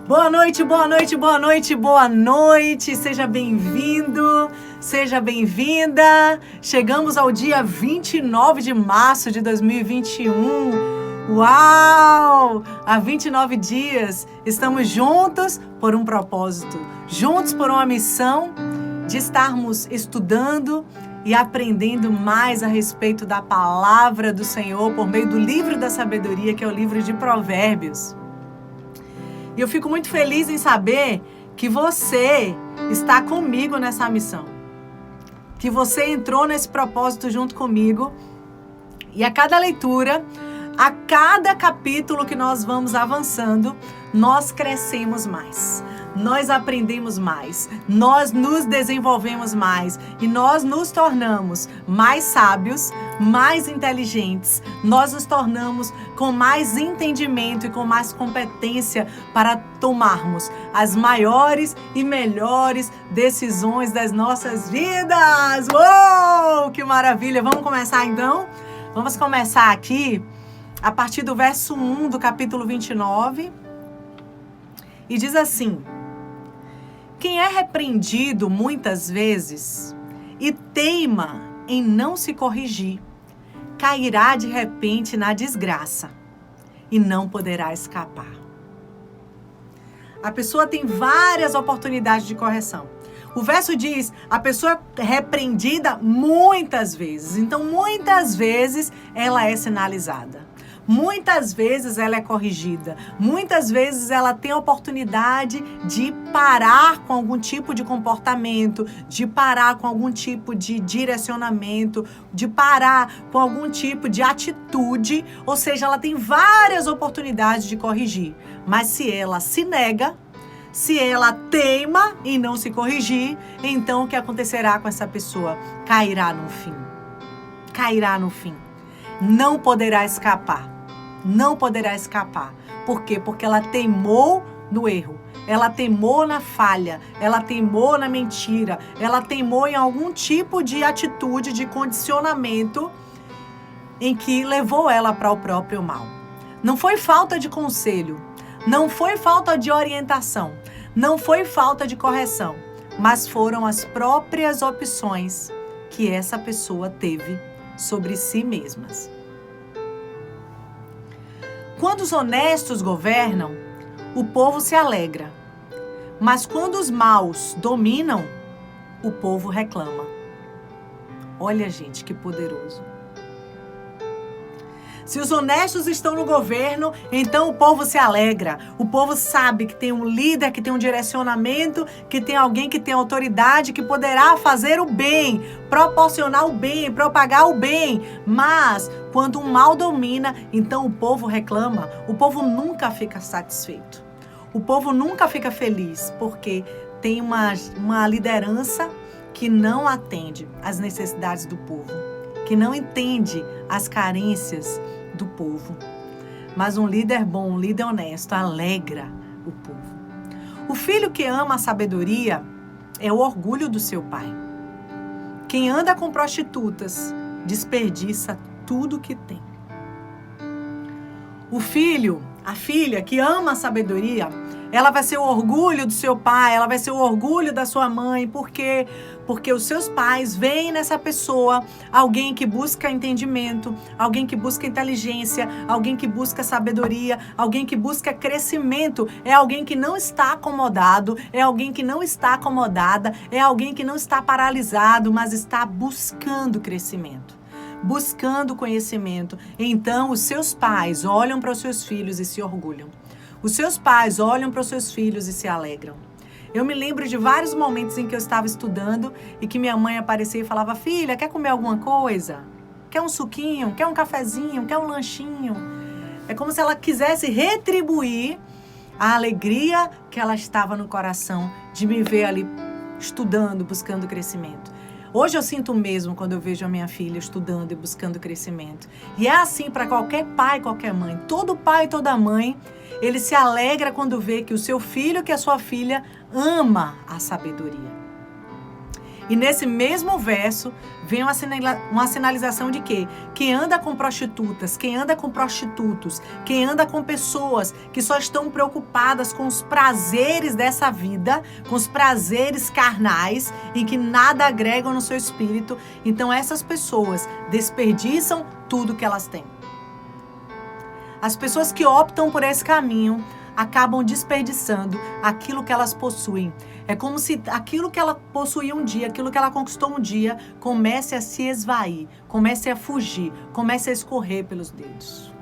Boa noite, boa noite, boa noite, boa noite. Seja bem-vindo, seja bem-vinda. Chegamos ao dia 29 de março de 2021. Uau! Há 29 dias estamos juntos por um propósito, juntos por uma missão de estarmos estudando e aprendendo mais a respeito da palavra do Senhor por meio do livro da sabedoria, que é o livro de Provérbios. E eu fico muito feliz em saber que você está comigo nessa missão. Que você entrou nesse propósito junto comigo. E a cada leitura, a cada capítulo que nós vamos avançando, nós crescemos mais. Nós aprendemos mais, nós nos desenvolvemos mais e nós nos tornamos mais sábios, mais inteligentes. Nós nos tornamos com mais entendimento e com mais competência para tomarmos as maiores e melhores decisões das nossas vidas. Uou, que maravilha! Vamos começar então? Vamos começar aqui a partir do verso 1 do capítulo 29 e diz assim: quem é repreendido muitas vezes e teima em não se corrigir, cairá de repente na desgraça e não poderá escapar. A pessoa tem várias oportunidades de correção. O verso diz, a pessoa é repreendida muitas vezes. Então, muitas vezes ela é sinalizada. Muitas vezes ela é corrigida, muitas vezes ela tem a oportunidade de parar com algum tipo de comportamento, de parar com algum tipo de direcionamento, de parar com algum tipo de atitude, ou seja, ela tem várias oportunidades de corrigir, mas se ela se nega, se ela teima em não se corrigir, então o que acontecerá com essa pessoa? Cairá no fim. Cairá no fim. Não poderá escapar. Não poderá escapar. Por quê? Porque ela teimou no erro. Ela teimou na falha. Ela teimou na mentira. Ela teimou em algum tipo de atitude, de condicionamento em que levou ela para o próprio mal. Não foi falta de conselho. Não foi falta de orientação. Não foi falta de correção. Mas foram as próprias opções que essa pessoa teve sobre si mesmas. Quando os honestos governam, o povo se alegra. Mas quando os maus dominam, o povo reclama. Olha, gente, que poderoso. Se os honestos estão no governo, então o povo se alegra. O povo sabe que tem um líder, que tem um direcionamento, que tem alguém que tem autoridade, que poderá fazer o bem, proporcionar o bem, propagar o bem. Mas quando o mal domina, então o povo reclama. O povo nunca fica satisfeito. O povo nunca fica feliz, porque tem uma liderança que não atende às necessidades do povo, que não entende as carências do povo. Mas um líder bom, um líder honesto, alegra o povo. O filho que ama a sabedoria é o orgulho do seu pai. Quem anda com prostitutas desperdiça tudo que tem. O filho, a filha que ama a sabedoria, ela vai ser o orgulho do seu pai, ela vai ser o orgulho da sua mãe, porque os seus pais veem nessa pessoa alguém que busca entendimento, alguém que busca inteligência, alguém que busca sabedoria, alguém que busca crescimento, é alguém que não está acomodado, é alguém que não está acomodada, é alguém que não está paralisado, mas está buscando crescimento, buscando conhecimento. Então, os seus pais olham para os seus filhos e se orgulham. Os seus pais olham para os seus filhos e se alegram. Eu me lembro de vários momentos em que eu estava estudando e que minha mãe aparecia e falava: filha, quer comer alguma coisa? Quer um suquinho? Quer um cafezinho? Quer um lanchinho? É como se ela quisesse retribuir a alegria que ela estava no coração de me ver ali estudando, buscando crescimento. Hoje eu sinto o mesmo quando eu vejo a minha filha estudando e buscando crescimento. E é assim para qualquer pai, qualquer mãe. Todo pai e toda mãe, ele se alegra quando vê que o seu filho, que a sua filha, ama a sabedoria. E nesse mesmo verso vem uma sinalização de quê? Quem anda com prostitutas, quem anda com prostitutos, quem anda com pessoas que só estão preocupadas com os prazeres dessa vida, com os prazeres carnais e que nada agregam no seu espírito, então essas pessoas desperdiçam tudo que elas têm. As pessoas que optam por esse caminho acabam desperdiçando aquilo que elas possuem. É como se aquilo que ela possuía um dia, aquilo que ela conquistou um dia, comece a se esvair, comece a fugir, comece a escorrer pelos dedos.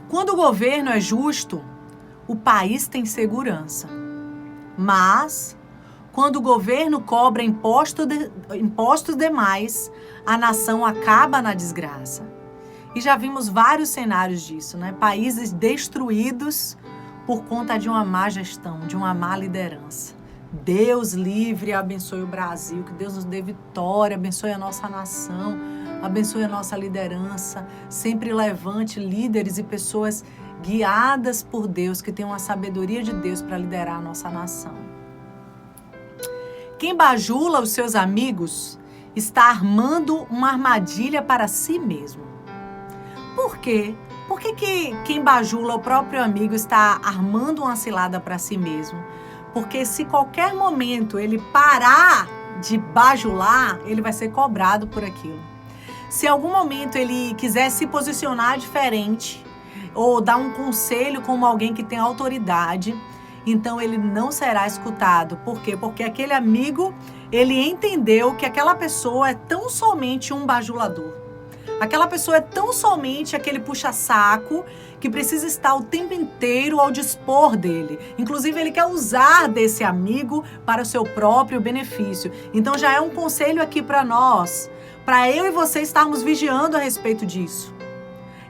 Quando o governo é justo, o país tem segurança. Mas, quando o governo cobra impostos demais, a nação acaba na desgraça. E já vimos vários cenários disso, né? Países destruídos por conta de uma má gestão, de uma má liderança. Deus livre e abençoe o Brasil, que Deus nos dê vitória, abençoe a nossa nação, abençoe a nossa liderança. Sempre levante líderes e pessoas guiadas por Deus, que tenham a sabedoria de Deus para liderar a nossa nação. Quem bajula os seus amigos está armando uma armadilha para si mesmo. Por quê? Por que quem bajula o próprio amigo está armando uma cilada para si mesmo? Porque se qualquer momento ele parar de bajular, ele vai ser cobrado por aquilo. Se em algum momento ele quiser se posicionar diferente ou dar um conselho como alguém que tem autoridade, então ele não será escutado. Por quê? Porque aquele amigo, ele entendeu que aquela pessoa é tão somente um bajulador. Aquela pessoa é tão somente aquele puxa-saco que precisa estar o tempo inteiro ao dispor dele. Inclusive, ele quer usar desse amigo para o seu próprio benefício. Então, já é um conselho aqui para nós, para eu e você estarmos vigiando a respeito disso.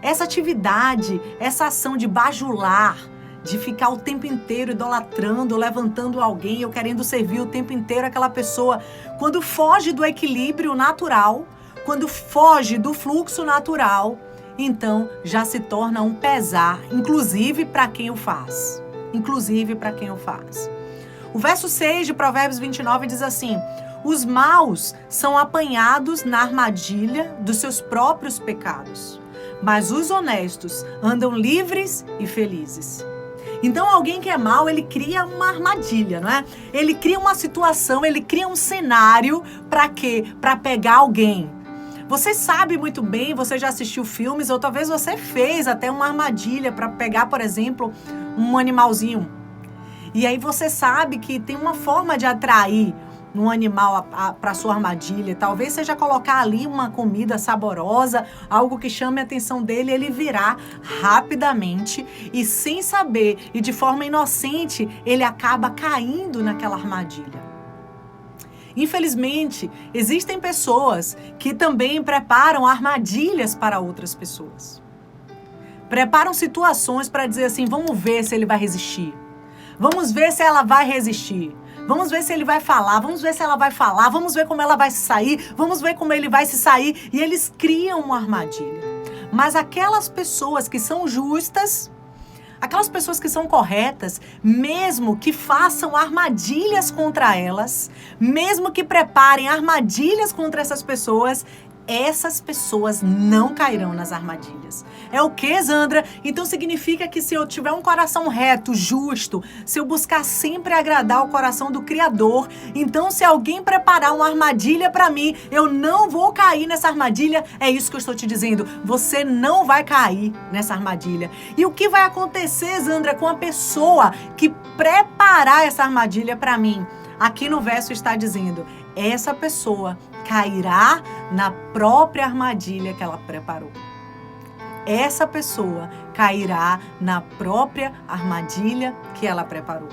Essa atividade, essa ação de bajular, de ficar o tempo inteiro idolatrando, levantando alguém, ou querendo servir o tempo inteiro aquela pessoa, quando foge do equilíbrio natural, quando foge do fluxo natural, então já se torna um pesar, inclusive para quem o faz. Inclusive para quem o faz. O verso 6 de Provérbios 29 diz assim: os maus são apanhados na armadilha dos seus próprios pecados, mas os honestos andam livres e felizes. Então, alguém que é mau, ele cria uma armadilha, não é? Ele cria uma situação, ele cria um cenário para quê? Para pegar alguém. Você sabe muito bem, você já assistiu filmes, ou talvez você fez até uma armadilha para pegar, por exemplo, um animalzinho. E aí você sabe que tem uma forma de atrair um animal para sua armadilha. Talvez seja colocar ali uma comida saborosa, algo que chame a atenção dele, ele virá rapidamente e sem saber, e de forma inocente, ele acaba caindo naquela armadilha. Infelizmente, existem pessoas que também preparam armadilhas para outras pessoas. Preparam situações para dizer assim, vamos ver se ele vai resistir. Vamos ver se ela vai resistir. Vamos ver se ele vai falar, vamos ver se ela vai falar, vamos ver como ela vai se sair, vamos ver como ele vai se sair. E eles criam uma armadilha. Mas aquelas pessoas que são justas, aquelas pessoas que são corretas, mesmo que façam armadilhas contra elas, mesmo que preparem armadilhas contra essas pessoas não cairão nas armadilhas. É o que, Zandra? Então significa que se eu tiver um coração reto, justo, se eu buscar sempre agradar o coração do Criador, então se alguém preparar uma armadilha para mim, eu não vou cair nessa armadilha. É isso que eu estou te dizendo. Você não vai cair nessa armadilha. E o que vai acontecer, Zandra, com a pessoa que preparar essa armadilha para mim? Aqui no verso está dizendo, essa pessoa cairá na própria armadilha que ela preparou. Essa pessoa cairá na própria armadilha que ela preparou.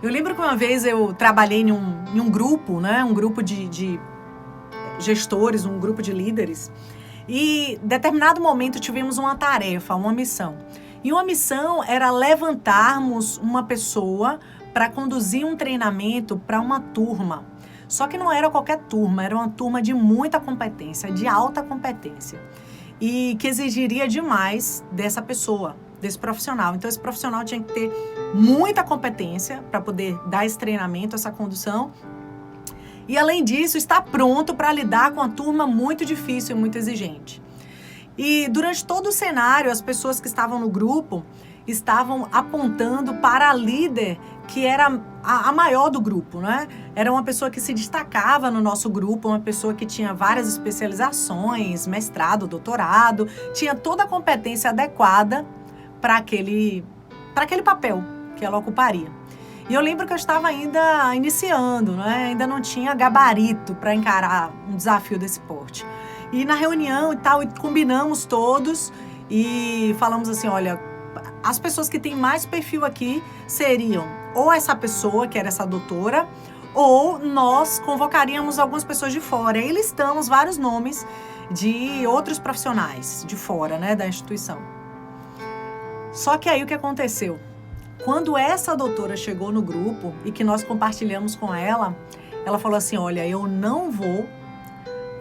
Eu lembro que uma vez eu trabalhei em um grupo, né? Um grupo de gestores, um grupo de líderes. E em determinado momento tivemos uma tarefa, uma missão. E uma missão era levantarmos uma pessoa para conduzir um treinamento para uma turma. Só que não era qualquer turma, era uma turma de muita competência, de alta competência. E que exigiria demais dessa pessoa. desse profissional. Então, esse profissional tinha que ter muita competência para poder dar esse treinamento, essa condução. E, além disso, estar pronto para lidar com uma turma muito difícil e muito exigente. E, durante todo o cenário, as pessoas que estavam no grupo estavam apontando para a líder, que era a maior do grupo, né? Era uma pessoa que se destacava no nosso grupo, uma pessoa que tinha várias especializações, mestrado, doutorado, tinha toda a competência adequada para aquele papel que ela ocuparia. E eu lembro que eu estava ainda iniciando, né? Ainda não tinha gabarito para encarar um desafio desse porte. E na reunião e tal, combinamos todos e falamos assim, olha, as pessoas que têm mais perfil aqui seriam ou essa pessoa, que era essa doutora, ou nós convocaríamos algumas pessoas de fora. E listamos vários nomes de outros profissionais de fora, né, da instituição. Só que aí o que aconteceu? Quando essa doutora chegou no grupo e que nós compartilhamos com ela, ela falou assim, olha, eu não vou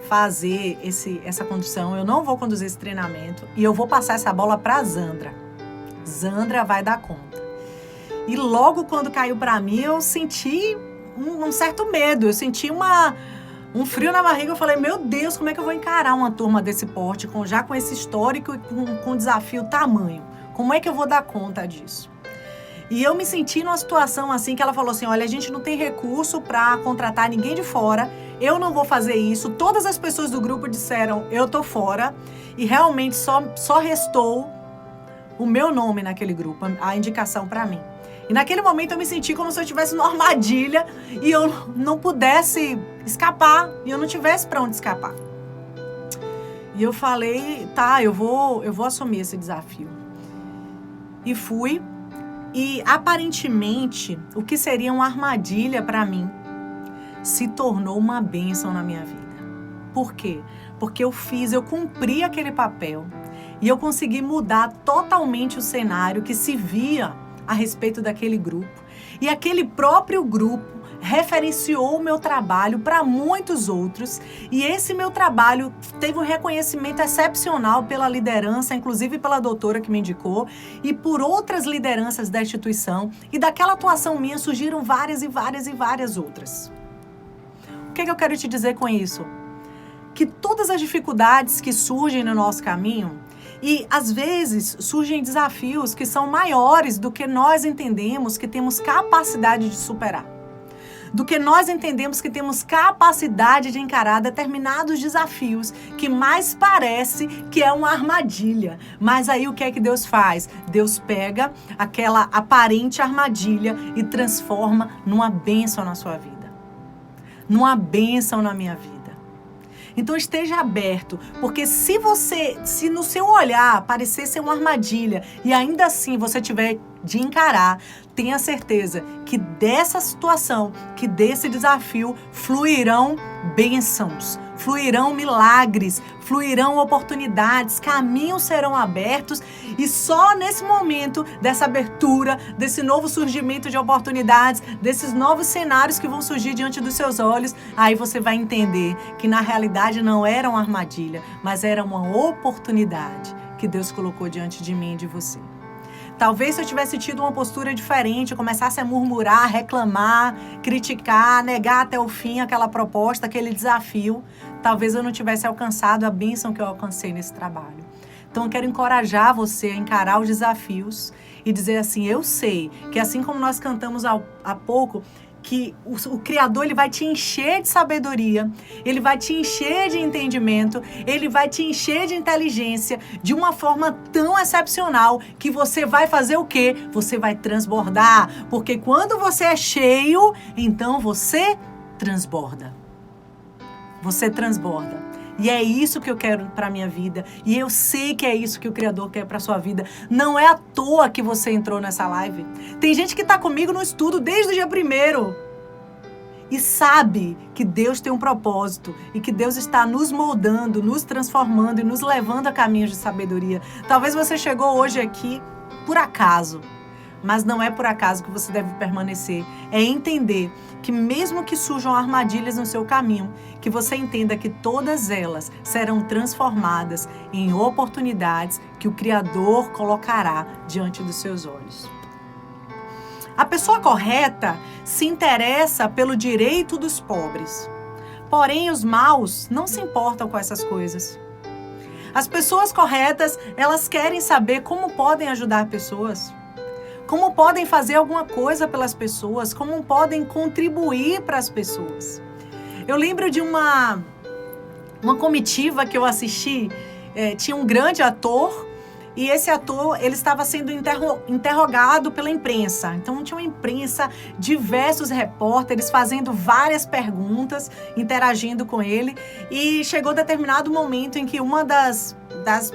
fazer essa condução, eu não vou conduzir esse treinamento e eu vou passar essa bola para a Zandra. Zandra vai dar conta. E logo quando caiu para mim, eu senti um certo medo, eu senti um frio na barriga. Eu falei, meu Deus, como é que eu vou encarar uma turma desse porte, já com esse histórico e com desafio tamanho? Como é que eu vou dar conta disso? E eu me senti numa situação assim, que ela falou assim, olha, a gente não tem recurso para contratar ninguém de fora, eu não vou fazer isso. Todas as pessoas do grupo disseram, eu tô fora, e realmente só restou o meu nome naquele grupo, a indicação para mim. E naquele momento eu me senti como se eu estivesse numa armadilha e eu não pudesse escapar, e eu não tivesse para onde escapar. E eu falei, tá, eu vou assumir esse desafio. E fui, e aparentemente o que seria uma armadilha para mim se tornou uma bênção na minha vida. Por quê? Porque eu cumpri aquele papel e eu consegui mudar totalmente o cenário que se via a respeito daquele grupo. E aquele próprio grupo referenciou o meu trabalho para muitos outros, e esse meu trabalho teve um reconhecimento excepcional pela liderança, inclusive pela doutora que me indicou, e por outras lideranças da instituição, e daquela atuação minha surgiram várias e várias e várias outras. O que eu quero te dizer com isso? Que todas as dificuldades que surgem no nosso caminho, e às vezes surgem desafios que são maiores do que nós entendemos que temos capacidade de superar. Do que nós entendemos que temos capacidade de encarar determinados desafios que mais parece que é uma armadilha. Mas aí o que é que Deus faz? Deus pega aquela aparente armadilha e transforma numa bênção na sua vida. Numa bênção na minha vida. Então esteja aberto, porque se no seu olhar parecer ser uma armadilha e ainda assim você tiver de encarar, tenha certeza que dessa situação, que desse desafio, fluirão bênçãos, fluirão milagres, fluirão oportunidades, caminhos serão abertos, e só nesse momento dessa abertura, desse novo surgimento de oportunidades, desses novos cenários que vão surgir diante dos seus olhos, aí você vai entender que na realidade não era uma armadilha, mas era uma oportunidade que Deus colocou diante de mim e de você. Talvez se eu tivesse tido uma postura diferente, eu começasse a murmurar, reclamar, criticar, negar até o fim aquela proposta, aquele desafio, talvez eu não tivesse alcançado a bênção que eu alcancei nesse trabalho. Então eu quero encorajar você a encarar os desafios e dizer assim, eu sei que assim como nós cantamos há pouco, que o Criador ele vai te encher de sabedoria, ele vai te encher de entendimento, ele vai te encher de inteligência de uma forma tão excepcional que você vai fazer o quê? Você vai transbordar, porque quando você é cheio, então você transborda. Você transborda. E é isso que eu quero para a minha vida. E eu sei que é isso que o Criador quer para a sua vida. Não é à toa que você entrou nessa live. Tem gente que está comigo no estudo desde o dia 1º. E sabe que Deus tem um propósito. E que Deus está nos moldando, nos transformando e nos levando a caminhos de sabedoria. Talvez você chegou hoje aqui por acaso. Mas não é por acaso que você deve permanecer. É entender que mesmo que surjam armadilhas no seu caminho, que você entenda que todas elas serão transformadas em oportunidades que o Criador colocará diante dos seus olhos. A pessoa correta se interessa pelo direito dos pobres. Porém, os maus não se importam com essas coisas. As pessoas corretas, elas querem saber como podem ajudar pessoas. Como podem fazer alguma coisa pelas pessoas, como podem contribuir para as pessoas. Eu lembro de uma comitiva que eu assisti, tinha um grande ator, e esse ator, ele estava sendo interrogado pela imprensa. Então, tinha uma imprensa, diversos repórteres fazendo várias perguntas, interagindo com ele. E chegou determinado momento em que uma das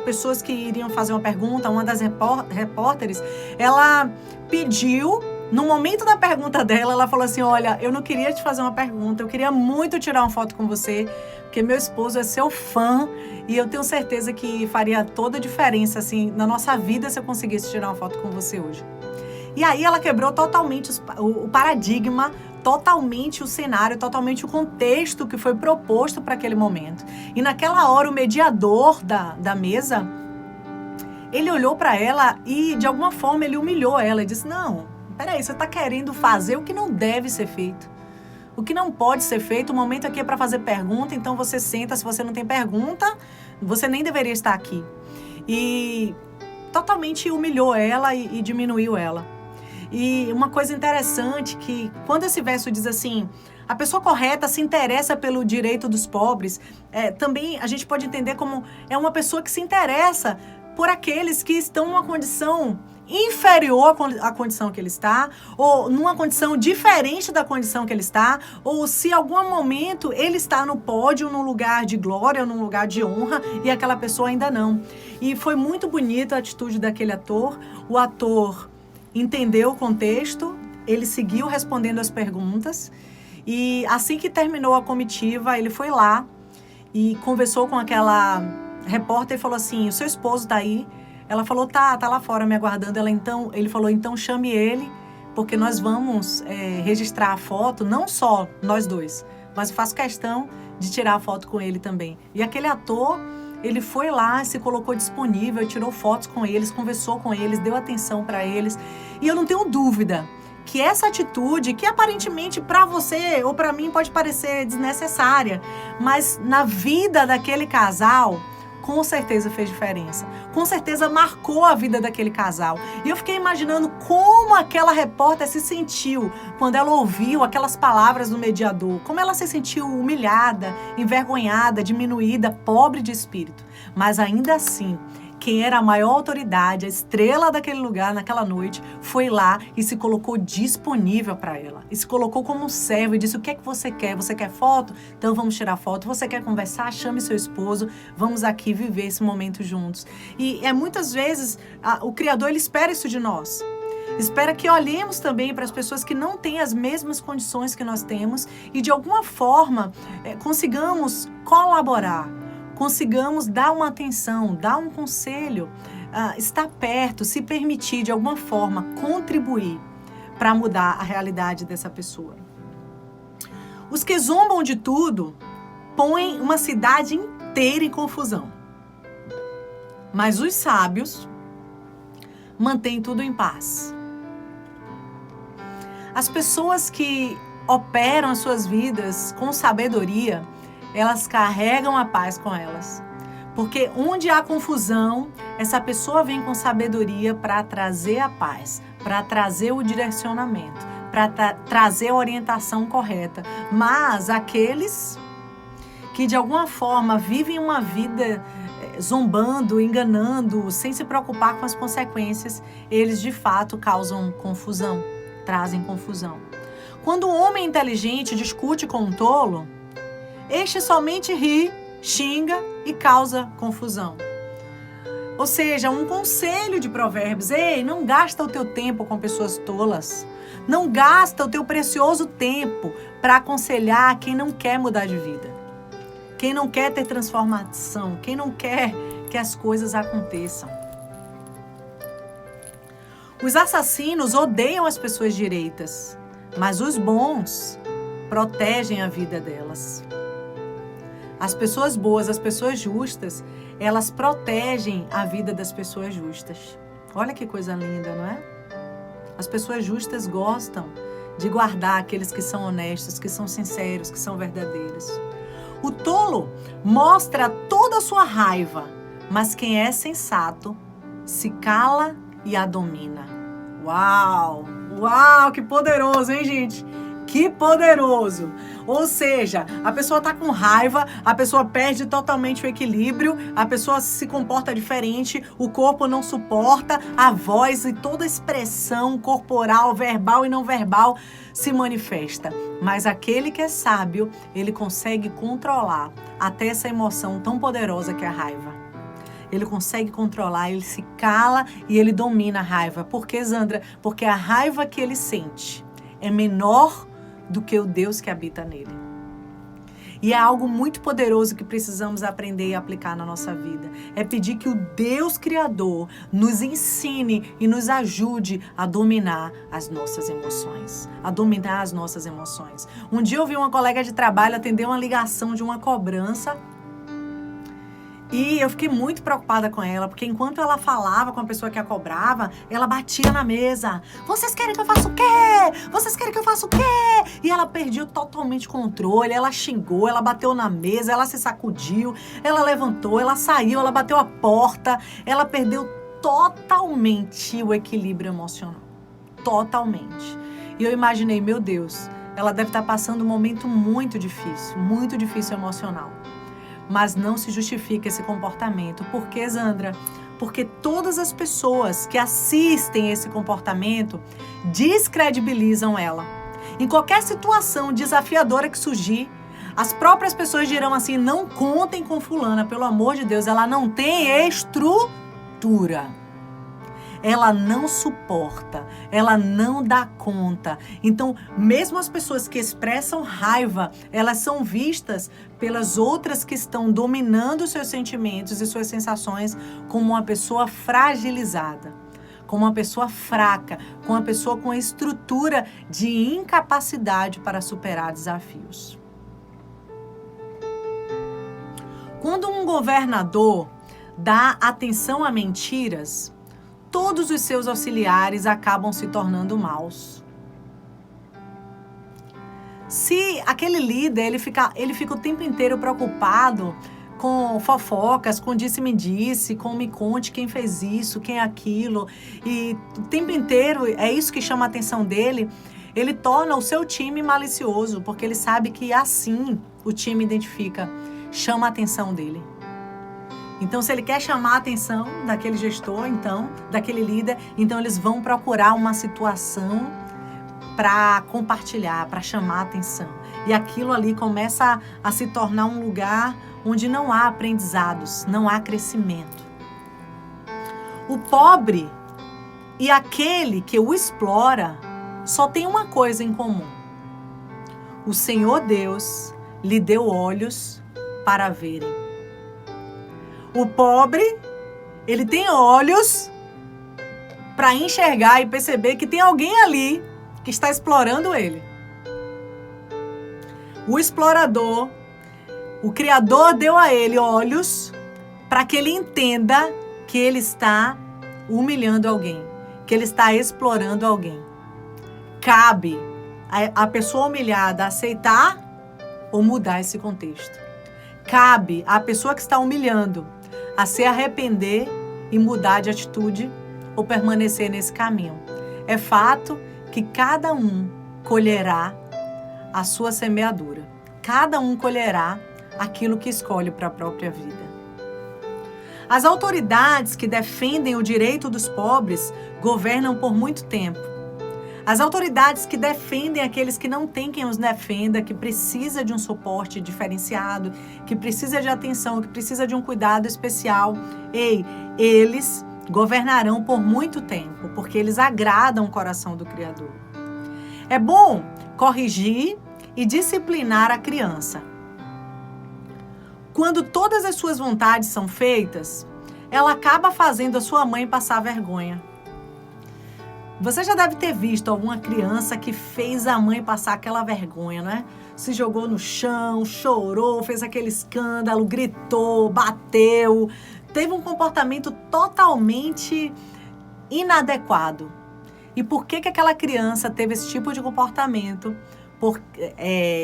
pessoas que iriam fazer uma pergunta, uma das repórteres, ela pediu, no momento da pergunta dela, ela falou assim, olha, eu não queria te fazer uma pergunta, eu queria muito tirar uma foto com você, porque meu esposo é seu fã e eu tenho certeza que faria toda a diferença assim, na nossa vida se eu conseguisse tirar uma foto com você hoje. E aí ela quebrou totalmente o paradigma, totalmente o cenário, totalmente o contexto que foi proposto para aquele momento. E naquela hora o mediador da mesa, ele olhou para ela e de alguma forma ele humilhou ela e disse, não, peraí, você está querendo fazer o que não deve ser feito. O que não pode ser feito, o momento aqui é para fazer pergunta, então você senta, se você não tem pergunta, você nem deveria estar aqui. E totalmente humilhou ela e diminuiu ela. E uma coisa interessante que quando esse verso diz assim, a pessoa correta se interessa pelo direito dos pobres, também a gente pode entender como é uma pessoa que se interessa por aqueles que estão numa condição inferior à condição que ele está, ou numa condição diferente da condição que ele está, ou se em algum momento ele está no pódio, num lugar de glória, num lugar de honra, e aquela pessoa ainda não. E foi muito bonita a atitude daquele ator. O ator entendeu o contexto, ele seguiu respondendo as perguntas, e assim que terminou a comitiva, ele foi lá e conversou com aquela repórter e falou assim, o seu esposo está aí? Ela falou, tá lá fora me aguardando. Ele falou, então chame ele, porque nós vamos registrar a foto, não só nós dois, mas eu faço questão de tirar a foto com ele também. E aquele ator, ele foi lá, se colocou disponível, tirou fotos com eles, conversou com eles, deu atenção para eles. E eu não tenho dúvida que essa atitude, que aparentemente para você ou para mim pode parecer desnecessária, mas na vida daquele casal, com certeza fez diferença. Com certeza marcou a vida daquele casal. E eu fiquei imaginando como aquela repórter se sentiu quando ela ouviu aquelas palavras do mediador. Como ela se sentiu humilhada, envergonhada, diminuída, pobre de espírito. Mas ainda assim, quem era a maior autoridade, a estrela daquele lugar naquela noite, foi lá e se colocou disponível para ela. E se colocou como um servo e disse, o que é que você quer? Você quer foto? Então vamos tirar foto. Você quer conversar? Chame seu esposo. Vamos aqui viver esse momento juntos. E muitas vezes o Criador, ele espera isso de nós. Espera que olhemos também para as pessoas que não têm as mesmas condições que nós temos e de alguma forma consigamos colaborar. Consigamos dar uma atenção, dar um conselho, estar perto, se permitir de alguma forma contribuir para mudar a realidade dessa pessoa. Os que zombam de tudo põem uma cidade inteira em confusão. Mas os sábios mantêm tudo em paz. As pessoas que operam as suas vidas com sabedoria, elas carregam a paz com elas. Porque onde há confusão, essa pessoa vem com sabedoria para trazer a paz, para trazer o direcionamento, para trazer a orientação correta. Mas aqueles que de alguma forma vivem uma vida zombando, enganando, sem se preocupar com as consequências, eles de fato causam confusão, trazem confusão. Quando um homem inteligente discute com um tolo, este somente ri, xinga e causa confusão. Ou seja, um conselho de Provérbios: ei, não gasta o teu tempo com pessoas tolas. Não gasta o teu precioso tempo para aconselhar quem não quer mudar de vida. Quem não quer ter transformação, quem não quer que as coisas aconteçam. Os assassinos odeiam as pessoas direitas, mas os bons protegem a vida delas. As pessoas boas, as pessoas justas, elas protegem a vida das pessoas justas. Olha que coisa linda, não é? As pessoas justas gostam de guardar aqueles que são honestos, que são sinceros, que são verdadeiros. O tolo mostra toda a sua raiva, mas quem é sensato se cala e a domina. Uau! Uau, que poderoso, hein, gente? Que poderoso! Ou seja, a pessoa está com raiva, a pessoa perde totalmente o equilíbrio, a pessoa se comporta diferente, o corpo não suporta, a voz e toda a expressão corporal, verbal e não verbal se manifesta. Mas aquele que é sábio, ele consegue controlar até essa emoção tão poderosa que é a raiva. Ele consegue controlar, ele se cala e ele domina a raiva. Por quê, Zandra? Porque a raiva que ele sente é menor do que o Deus que habita nele. E é algo muito poderoso que precisamos aprender e aplicar na nossa vida. É pedir que o Deus Criador nos ensine e nos ajude a dominar as nossas emoções. A dominar as nossas emoções. Um dia eu vi uma colega de trabalho atender uma ligação de uma cobrança. E eu fiquei muito preocupada com ela, porque enquanto ela falava com a pessoa que a cobrava, ela batia na mesa. Vocês querem que eu faça o quê? Vocês querem que eu faça o quê? E ela perdeu totalmente o controle, ela xingou, ela bateu na mesa, ela se sacudiu, ela levantou, ela saiu, ela bateu a porta, ela perdeu totalmente o equilíbrio emocional. Totalmente. E eu imaginei, meu Deus, ela deve estar passando um momento muito difícil emocional. Mas não se justifica esse comportamento. Por quê, Zandra? Porque todas as pessoas que assistem esse comportamento descredibilizam ela. Em qualquer situação desafiadora que surgir, as próprias pessoas dirão assim, não contem com fulana, pelo amor de Deus, ela não tem estrutura. Ela não suporta, ela não dá conta. Então, mesmo as pessoas que expressam raiva, elas são vistas pelas outras que estão dominando seus sentimentos e suas sensações como uma pessoa fragilizada, como uma pessoa fraca, como uma pessoa com estrutura de incapacidade para superar desafios. Quando um governador dá atenção a mentiras, todos os seus auxiliares acabam se tornando maus. Se aquele líder, ele fica o tempo inteiro preocupado com fofocas, com disse-me-disse, com me conte quem fez isso, quem é aquilo, e o tempo inteiro é isso que chama a atenção dele, ele torna o seu time malicioso, porque ele sabe que assim o time identifica, chama a atenção dele. Então, se ele quer chamar a atenção daquele gestor, então, daquele líder, então eles vão procurar uma situação para compartilhar, para chamar a atenção. E aquilo ali começa a se tornar um lugar onde não há aprendizados, não há crescimento. O pobre e aquele que o explora só tem uma coisa em comum. O Senhor Deus lhe deu olhos para verem. O pobre, ele tem olhos para enxergar e perceber que tem alguém ali que está explorando ele. O explorador, o Criador deu a ele olhos para que ele entenda que ele está humilhando alguém, que ele está explorando alguém. Cabe a pessoa humilhada aceitar ou mudar esse contexto. Cabe à pessoa que está humilhando a se arrepender e mudar de atitude ou permanecer nesse caminho. É fato que cada um colherá a sua semeadura. Cada um colherá aquilo que escolhe para a própria vida. As autoridades que defendem o direito dos pobres governam por muito tempo. As autoridades que defendem aqueles que não têm quem os defenda, que precisa de um suporte diferenciado, que precisa de atenção, que precisa de um cuidado especial, eles governarão por muito tempo, porque eles agradam o coração do Criador. É bom corrigir e disciplinar a criança. Quando todas as suas vontades são feitas, ela acaba fazendo a sua mãe passar vergonha. Você já deve ter visto alguma criança que fez a mãe passar aquela vergonha, né? Se jogou no chão, chorou, fez aquele escândalo, gritou, bateu, teve um comportamento totalmente inadequado. E por que aquela criança teve esse tipo de comportamento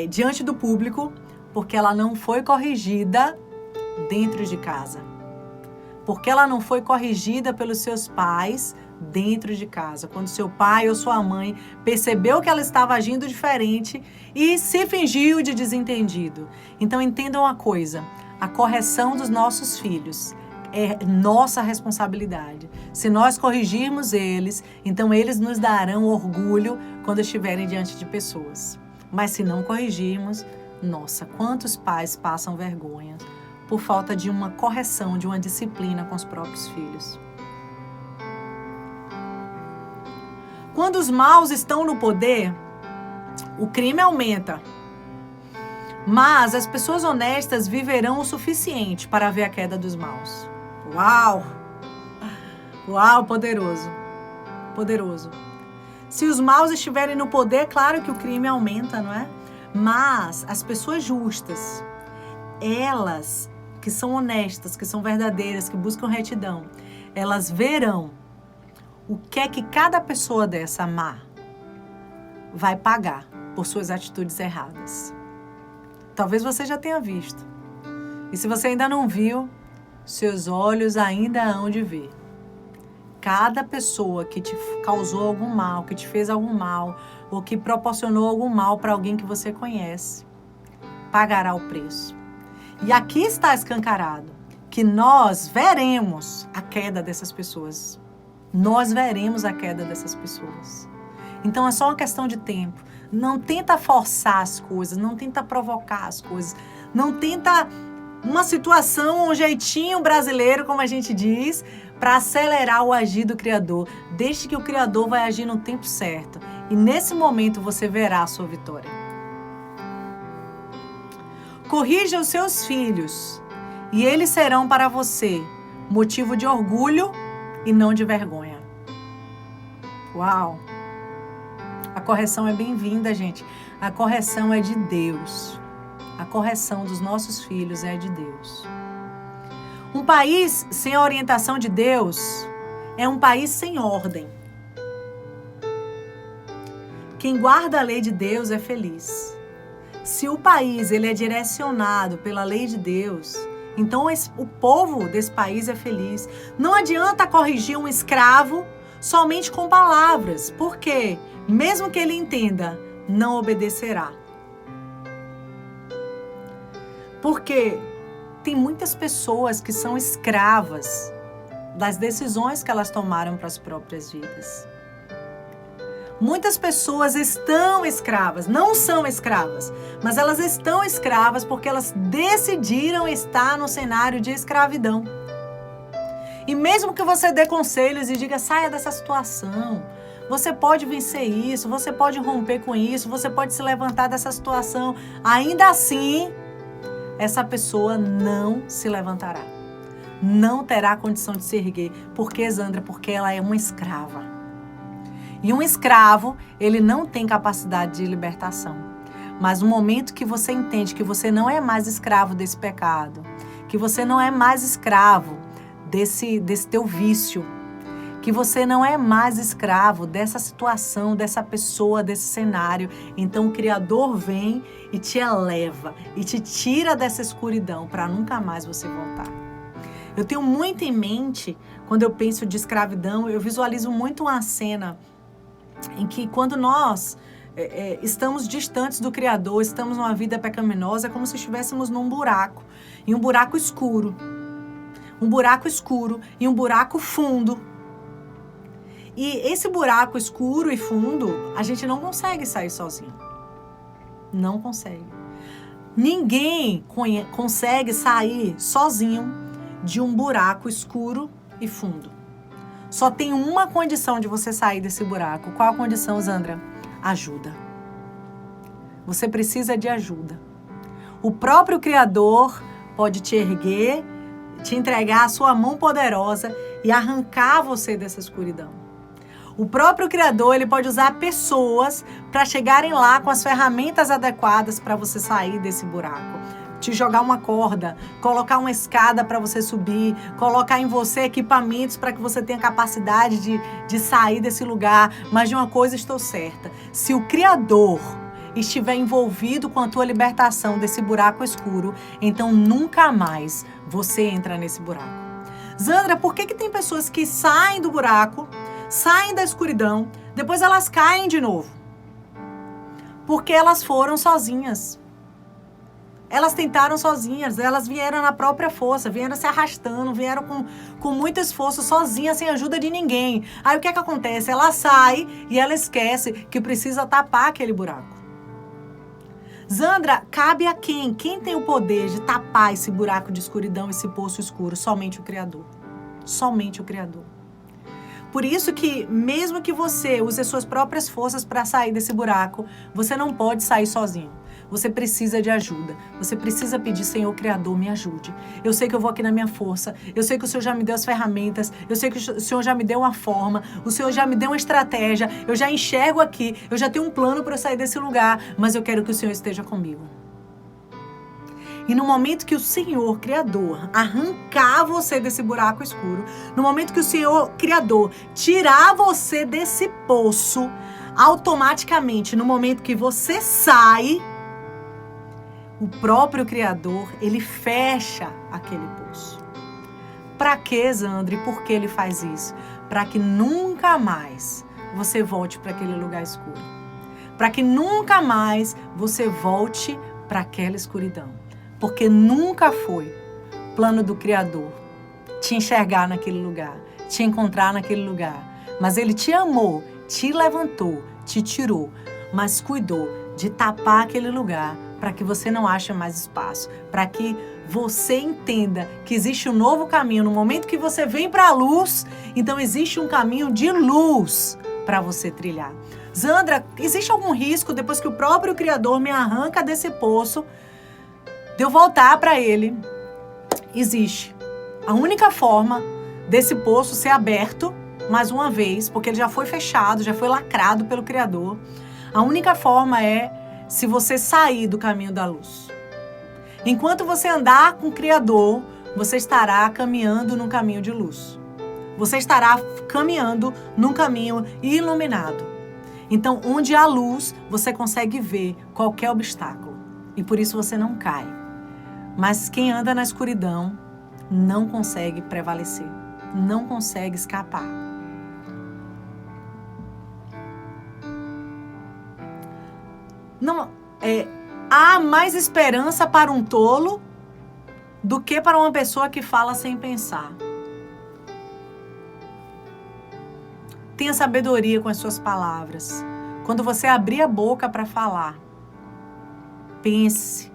diante do público? Porque ela não foi corrigida dentro de casa. Porque ela não foi corrigida pelos seus pais dentro de casa. Quando seu pai ou sua mãe percebeu que ela estava agindo diferente e se fingiu de desentendido. Então entendam uma coisa, a correção dos nossos filhos é nossa responsabilidade. Se nós corrigirmos eles, então eles nos darão orgulho quando estiverem diante de pessoas. Mas se não corrigirmos, nossa, quantos pais passam vergonha por falta de uma correção, de uma disciplina com os próprios filhos. Quando os maus estão no poder, o crime aumenta. Mas as pessoas honestas viverão o suficiente para ver a queda dos maus. Uau! Uau, poderoso. Poderoso. Se os maus estiverem no poder, claro que o crime aumenta, não é? Mas as pessoas justas, elas que são honestas, que são verdadeiras, que buscam retidão, elas verão o que é que cada pessoa dessa má vai pagar por suas atitudes erradas. Talvez você já tenha visto. E se você ainda não viu, seus olhos ainda hão de ver. Cada pessoa que te causou algum mal, que te fez algum mal, ou que proporcionou algum mal para alguém que você conhece, pagará o preço. E aqui está escancarado que nós veremos a queda dessas pessoas. Nós veremos a queda dessas pessoas. Então é só uma questão de tempo. Não tenta forçar as coisas, não tenta provocar as coisas, não tenta uma situação, um jeitinho brasileiro, como a gente diz, para acelerar o agir do Criador. Deixe que o Criador vai agir no tempo certo. E nesse momento você verá a sua vitória. Corrija os seus filhos, e eles serão para você motivo de orgulho e não de vergonha. Uau! A correção é bem-vinda, gente. A correção é de Deus. A correção dos nossos filhos é de Deus. Um país sem a orientação de Deus é um país sem ordem. Quem guarda a lei de Deus é feliz. Se o país ele é direcionado pela lei de Deus, então o povo desse país é feliz. Não adianta corrigir um escravo somente com palavras, porque mesmo que ele entenda, não obedecerá. Porque tem muitas pessoas que são escravas das decisões que elas tomaram para as próprias vidas. Muitas pessoas estão escravas, não são escravas, mas elas estão escravas porque elas decidiram estar no cenário de escravidão. E mesmo que você dê conselhos e diga, saia dessa situação, você pode vencer isso, você pode romper com isso, você pode se levantar dessa situação, ainda assim, essa pessoa não se levantará. Não terá condição de se erguer. Por quê, Zandra? Porque ela é uma escrava. E um escravo, ele não tem capacidade de libertação. Mas no momento que você entende que você não é mais escravo desse pecado, que você não é mais escravo desse teu vício, que você não é mais escravo dessa situação, dessa pessoa, desse cenário, então o Criador vem e te eleva e te tira dessa escuridão para nunca mais você voltar. Eu tenho muito em mente, quando eu penso de escravidão, eu visualizo muito uma cena em que quando nós estamos distantes do Criador, estamos numa vida pecaminosa, é como se estivéssemos num buraco, em um buraco escuro. Um buraco escuro e um buraco fundo. E esse buraco escuro e fundo, a gente não consegue sair sozinho. Não consegue. Ninguém consegue sair sozinho de um buraco escuro e fundo. Só tem uma condição de você sair desse buraco. Qual a condição, Zandra? Ajuda. Você precisa de ajuda. O próprio Criador pode te erguer, te entregar a sua mão poderosa e arrancar você dessa escuridão. O próprio Criador, ele pode usar pessoas para chegarem lá com as ferramentas adequadas para você sair desse buraco. Te jogar uma corda, colocar uma escada para você subir, colocar em você equipamentos para que você tenha capacidade de sair desse lugar. Mas de uma coisa estou certa, se o Criador estiver envolvido com a tua libertação desse buraco escuro, então nunca mais você entra nesse buraco. Zandra, por que tem pessoas que saem do buraco, saem da escuridão, depois elas caem de novo? Porque elas foram sozinhas. Elas tentaram sozinhas, elas vieram na própria força, vieram se arrastando, vieram com muito esforço, sozinhas, sem ajuda de ninguém. Aí o que acontece? Ela sai e ela esquece que precisa tapar aquele buraco. Zandra, cabe a quem? Quem tem o poder de tapar esse buraco de escuridão, esse poço escuro? Somente o Criador. Somente o Criador. Por isso que, mesmo que você use as suas próprias forças para sair desse buraco, você não pode sair sozinho. Você precisa de ajuda. Você precisa pedir, Senhor Criador, me ajude. Eu sei que eu vou aqui na minha força. Eu sei que o Senhor já me deu as ferramentas. Eu sei que o Senhor já me deu uma forma. O Senhor já me deu uma estratégia. Eu já enxergo aqui. Eu já tenho um plano para eu sair desse lugar. Mas eu quero que o Senhor esteja comigo. E no momento que o Senhor Criador arrancar você desse buraco escuro, no momento que o Senhor Criador tirar você desse poço, automaticamente, no momento que você sai, o próprio Criador, ele fecha aquele poço. Para quê, Zandra? E por que ele faz isso? Para que nunca mais você volte para aquele lugar escuro. Para que nunca mais você volte para aquela escuridão. Porque nunca foi plano do Criador te enxergar naquele lugar, te encontrar naquele lugar. Mas ele te amou, te levantou, te tirou, mas cuidou de tapar aquele lugar para que você não ache mais espaço, para que você entenda que existe um novo caminho. No momento que você vem para a luz, então existe um caminho de luz para você trilhar. Zandra, existe algum risco depois que o próprio Criador me arranca desse poço, de eu voltar para ele? Existe. A única forma desse poço ser aberto mais uma vez, porque ele já foi fechado, já foi lacrado pelo Criador. A única forma é se você sair do caminho da luz. Enquanto você andar com o Criador, você estará caminhando num caminho de luz. Você estará caminhando num caminho iluminado. Então, onde há luz, você consegue ver qualquer obstáculo. E por isso você não cai. Mas quem anda na escuridão não consegue prevalecer. Não consegue escapar. Não, há mais esperança para um tolo do que para uma pessoa que fala sem pensar. Tenha sabedoria com as suas palavras. Quando você abrir a boca para falar, pense,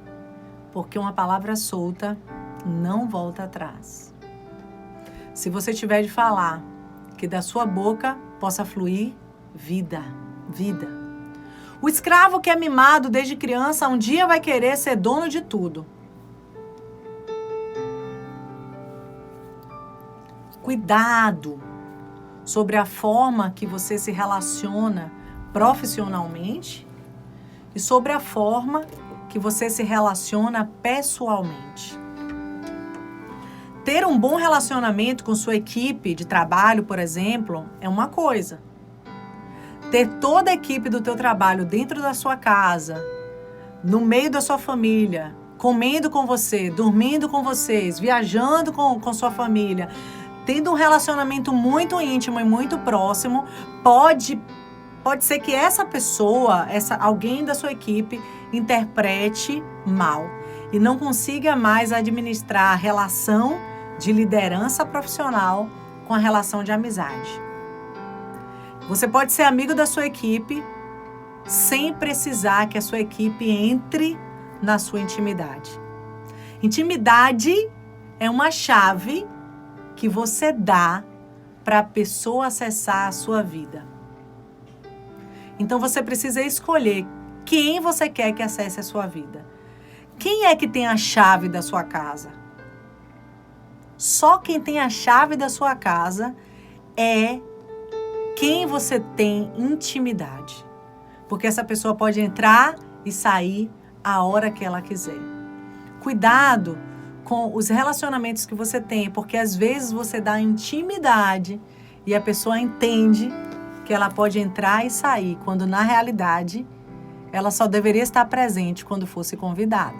porque uma palavra solta não volta atrás. Se você tiver de falar, que da sua boca possa fluir vida, vida. O escravo que é mimado desde criança, um dia vai querer ser dono de tudo. Cuidado sobre a forma que você se relaciona profissionalmente e sobre a forma que você se relaciona pessoalmente. Ter um bom relacionamento com sua equipe de trabalho, por exemplo, é uma coisa. Ter toda a equipe do teu trabalho dentro da sua casa, no meio da sua família, comendo com você, dormindo com vocês, viajando com sua família, tendo um relacionamento muito íntimo e muito próximo, pode ser que essa pessoa, alguém da sua equipe, interprete mal e não consiga mais administrar a relação de liderança profissional com a relação de amizade. Você pode ser amigo da sua equipe sem precisar que a sua equipe entre na sua intimidade. Intimidade é uma chave que você dá para a pessoa acessar a sua vida. Então você precisa escolher quem você quer que acesse a sua vida. Quem é que tem a chave da sua casa? Só quem tem a chave da sua casa é quem você tem intimidade. Porque essa pessoa pode entrar e sair a hora que ela quiser. Cuidado com os relacionamentos que você tem, porque às vezes você dá intimidade e a pessoa entende que ela pode entrar e sair, quando na realidade ela só deveria estar presente quando fosse convidada.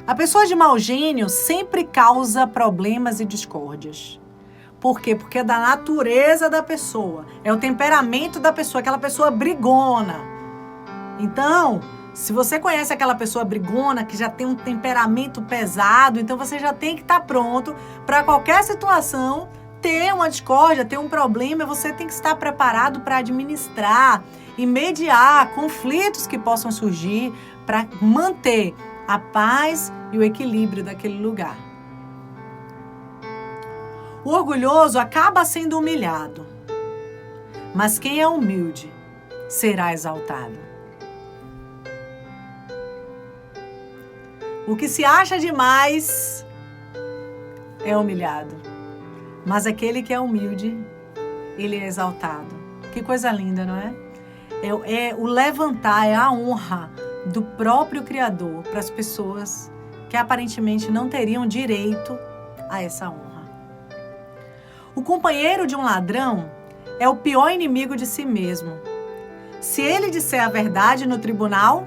A pessoa de mau gênio sempre causa problemas e discórdias. Por quê? Porque é da natureza da pessoa, é o temperamento da pessoa, aquela pessoa brigona. Então, se você conhece aquela pessoa brigona, que já tem um temperamento pesado, então você já tem que estar pronto para qualquer situação, ter uma discórdia, ter um problema, você tem que estar preparado para administrar e mediar conflitos que possam surgir para manter a paz e o equilíbrio daquele lugar. O orgulhoso acaba sendo humilhado, mas quem é humilde será exaltado. O que se acha demais é humilhado, mas aquele que é humilde, ele é exaltado. Que coisa linda, não é? É o levantar, é a honra do próprio Criador para as pessoas que aparentemente não teriam direito a essa honra. O companheiro de um ladrão é o pior inimigo de si mesmo. Se ele disser a verdade no tribunal,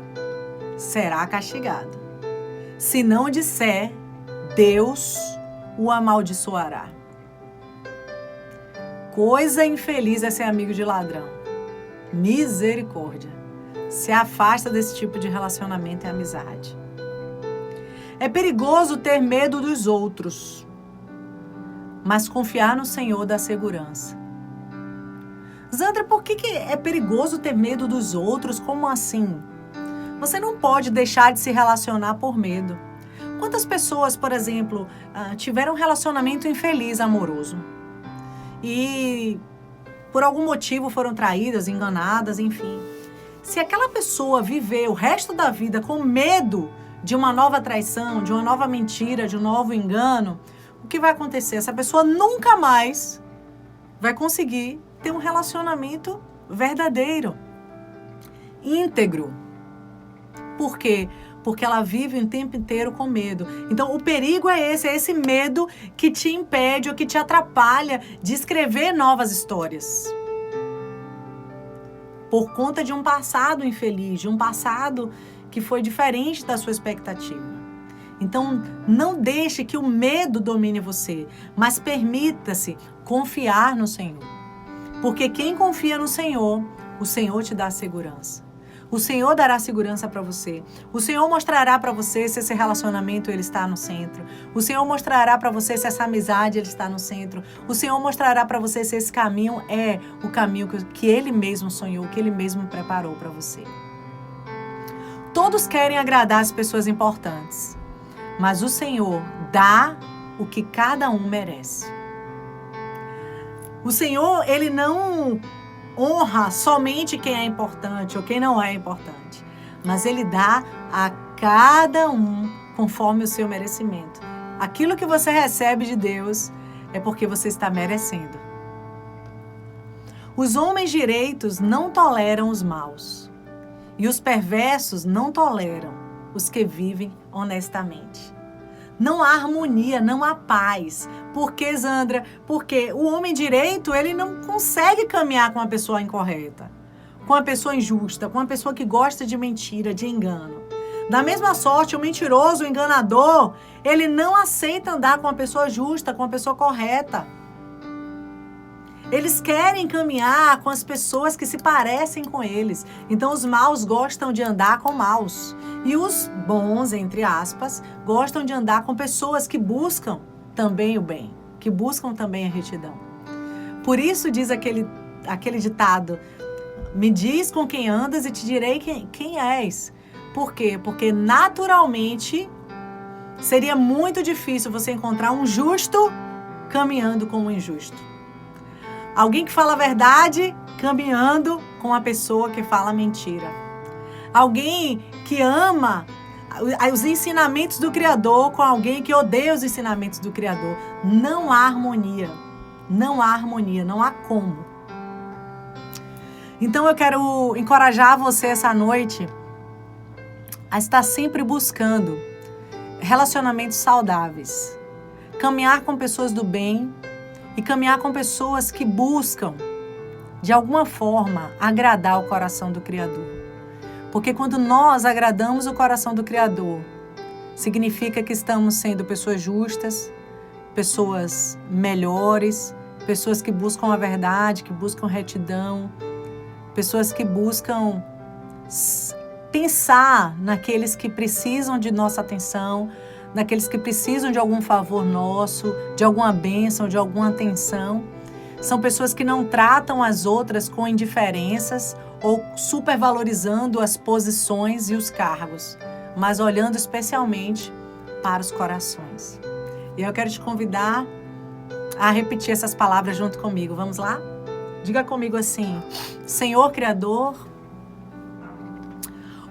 será castigado. Se não disser, Deus o amaldiçoará. Coisa infeliz é ser amigo de ladrão. Misericórdia. Se afasta desse tipo de relacionamento e amizade. É perigoso ter medo dos outros, mas confiar no Senhor dá segurança. Zandra, por que é perigoso ter medo dos outros? Como assim? Você não pode deixar de se relacionar por medo. Quantas pessoas, por exemplo, tiveram um relacionamento infeliz, amoroso? E por algum motivo foram traídas, enganadas, enfim. Se aquela pessoa viver o resto da vida com medo de uma nova traição, de uma nova mentira, de um novo engano, o que vai acontecer? Essa pessoa nunca mais vai conseguir ter um relacionamento verdadeiro, íntegro. Por quê? Porque ela vive o tempo inteiro com medo. Então, o perigo é esse medo que te impede ou que te atrapalha de escrever novas histórias. Por conta de um passado infeliz, de um passado que foi diferente da sua expectativa. Então, não deixe que o medo domine você, mas permita-se confiar no Senhor. Porque quem confia no Senhor, o Senhor te dá segurança. O Senhor dará segurança para você. O Senhor mostrará para você se esse relacionamento ele está no centro. O Senhor mostrará para você se essa amizade ele está no centro. O Senhor mostrará para você se esse caminho é o caminho que Ele mesmo sonhou, que Ele mesmo preparou para você. Todos querem agradar as pessoas importantes, mas o Senhor dá o que cada um merece. O Senhor, Ele não honra somente quem é importante ou quem não é importante, mas Ele dá a cada um conforme o seu merecimento. Aquilo que você recebe de Deus é porque você está merecendo. Os homens direitos não toleram os maus, e os perversos não toleram os que vivem honestamente. Não há harmonia, não há paz. Por que, Zandra? Porque o homem direito, ele não consegue caminhar com uma pessoa incorreta, com uma pessoa injusta, com uma pessoa que gosta de mentira, de engano. Da mesma sorte, o mentiroso, o enganador, ele não aceita andar com uma pessoa justa, com uma pessoa correta. Eles querem caminhar com as pessoas que se parecem com eles. Então, os maus gostam de andar com maus. E os bons, entre aspas, gostam de andar com pessoas que buscam também o bem, que buscam também a retidão. Por isso diz aquele ditado: me diz com quem andas e te direi quem és. Por quê? Porque naturalmente seria muito difícil você encontrar um justo caminhando com um injusto. Alguém que fala a verdade caminhando com uma pessoa que fala mentira. Alguém que ama os ensinamentos do Criador com alguém que odeia os ensinamentos do Criador. Não há harmonia. Não há harmonia, não há como. Então eu quero encorajar você essa noite a estar sempre buscando relacionamentos saudáveis. Caminhar com pessoas do bem e caminhar com pessoas que buscam, de alguma forma, agradar o coração do Criador. Porque quando nós agradamos o coração do Criador, significa que estamos sendo pessoas justas, pessoas melhores, pessoas que buscam a verdade, que buscam retidão, pessoas que buscam pensar naqueles que precisam de nossa atenção, naqueles que precisam de algum favor nosso, de alguma bênção, de alguma atenção. São pessoas que não tratam as outras com indiferenças ou supervalorizando as posições e os cargos, mas olhando especialmente para os corações. E eu quero te convidar a repetir essas palavras junto comigo. Vamos lá? Diga comigo assim: Senhor Criador,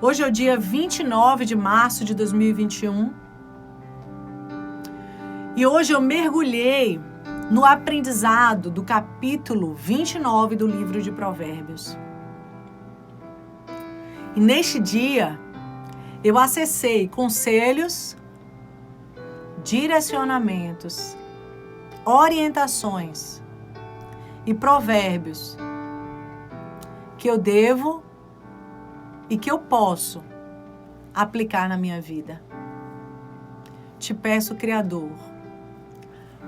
hoje é o dia 29 de março de 2021 e hoje eu mergulhei no aprendizado do capítulo 29 do livro de Provérbios. E neste dia, eu acessei conselhos, direcionamentos, orientações e provérbios que eu devo e que eu posso aplicar na minha vida. Te peço, Criador,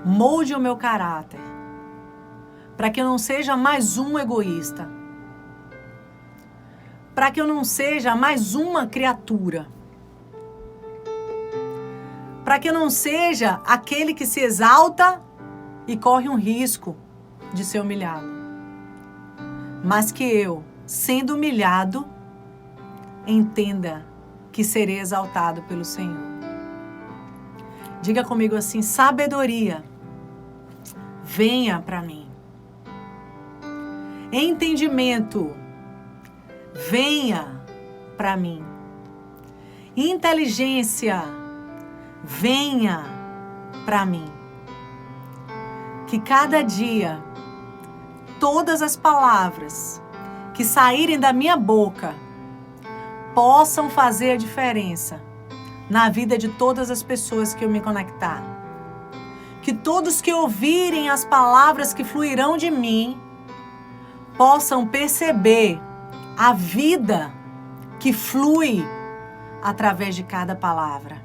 molde o meu caráter para que eu não seja mais um egoísta, para que eu não seja mais uma criatura, para que eu não seja aquele que se exalta e corre um risco de ser humilhado, mas que eu, sendo humilhado, entenda que serei exaltado pelo Senhor. Diga comigo assim: sabedoria, venha para mim. Entendimento, venha para mim. Inteligência, venha para mim. Que cada dia, todas as palavras que saírem da minha boca possam fazer a diferença na vida de todas as pessoas que eu me conectar. Que todos que ouvirem as palavras que fluirão de mim possam perceber a vida que flui através de cada palavra.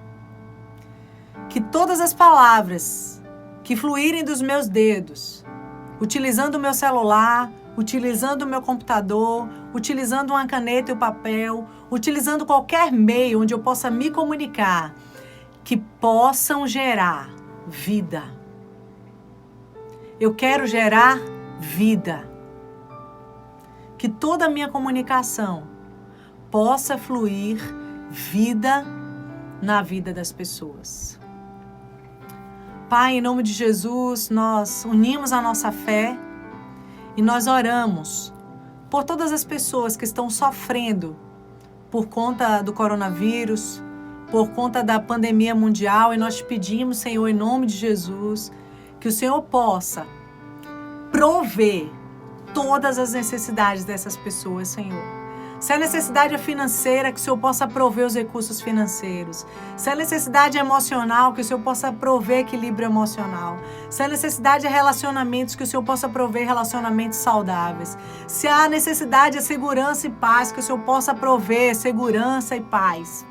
Que todas as palavras que fluírem dos meus dedos, utilizando o meu celular, utilizando o meu computador, utilizando uma caneta e o papel, utilizando qualquer meio onde eu possa me comunicar, que possam gerar vida. Eu quero gerar vida. Que toda a minha comunicação possa fluir vida na vida das pessoas. Pai, em nome de Jesus, nós unimos a nossa fé e nós oramos por todas as pessoas que estão sofrendo por conta do coronavírus, por conta da pandemia mundial, e nós te pedimos, Senhor, em nome de Jesus, que o Senhor possa prover todas as necessidades dessas pessoas, Senhor. Se a necessidade é financeira, que o Senhor possa prover os recursos financeiros. Se a necessidade é emocional, que o Senhor possa prover equilíbrio emocional. Se a necessidade é relacionamentos, que o Senhor possa prover relacionamentos saudáveis. Se a necessidade é segurança e paz, que o Senhor possa prover segurança e paz.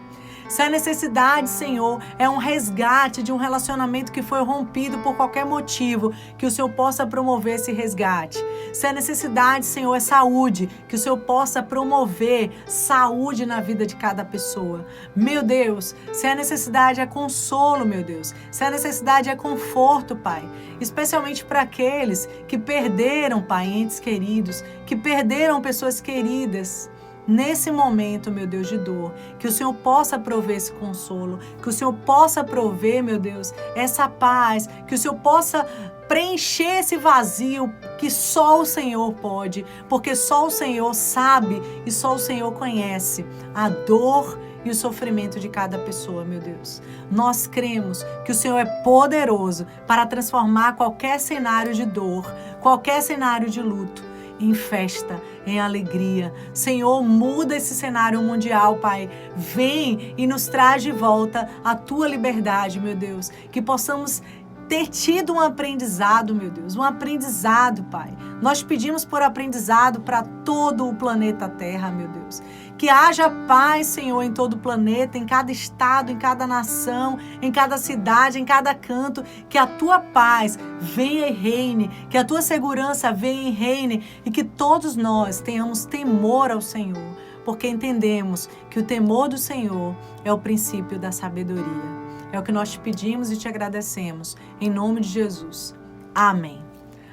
Se a necessidade, Senhor, é um resgate de um relacionamento que foi rompido por qualquer motivo, que o Senhor possa promover esse resgate. Se a necessidade, Senhor, é saúde, que o Senhor possa promover saúde na vida de cada pessoa. Meu Deus, se a necessidade é consolo, meu Deus, se a necessidade é conforto, Pai, especialmente para aqueles que perderam, Pai, entes queridos, que perderam pessoas queridas, nesse momento, meu Deus, de dor, que o Senhor possa prover esse consolo, que o Senhor possa prover, meu Deus, essa paz, que o Senhor possa preencher esse vazio que só o Senhor pode, porque só o Senhor sabe e só o Senhor conhece a dor e o sofrimento de cada pessoa, meu Deus. Nós cremos que o Senhor é poderoso para transformar qualquer cenário de dor, qualquer cenário de luto, em festa, em alegria. Senhor, muda esse cenário mundial, Pai. Vem e nos traz de volta a Tua liberdade, meu Deus. Que possamos ter tido um aprendizado, meu Deus, um aprendizado, Pai. Nós pedimos por aprendizado para todo o planeta Terra, meu Deus. Que haja paz, Senhor, em todo o planeta, em cada estado, em cada nação, em cada cidade, em cada canto. Que a Tua paz venha e reine, que a Tua segurança venha e reine e que todos nós tenhamos temor ao Senhor, porque entendemos que o temor do Senhor é o princípio da sabedoria. É o que nós te pedimos e te agradecemos. Em nome de Jesus. Amém.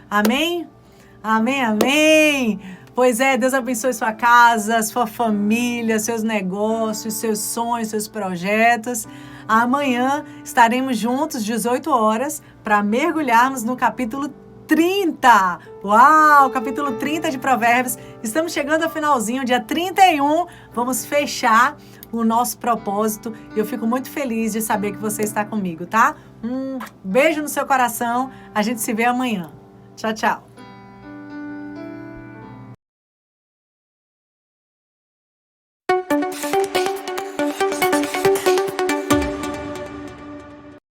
Amém? Amém, amém. Pois é, Deus abençoe sua casa, sua família, seus negócios, seus sonhos, seus projetos. Amanhã estaremos juntos, 18 horas, para mergulharmos no capítulo 30. Uau, capítulo 30 de Provérbios. Estamos chegando ao finalzinho, dia 31. Vamos fechar o nosso propósito. Eu fico muito feliz de saber que você está comigo, tá? Beijo no seu coração. A gente se vê amanhã. Tchau, tchau.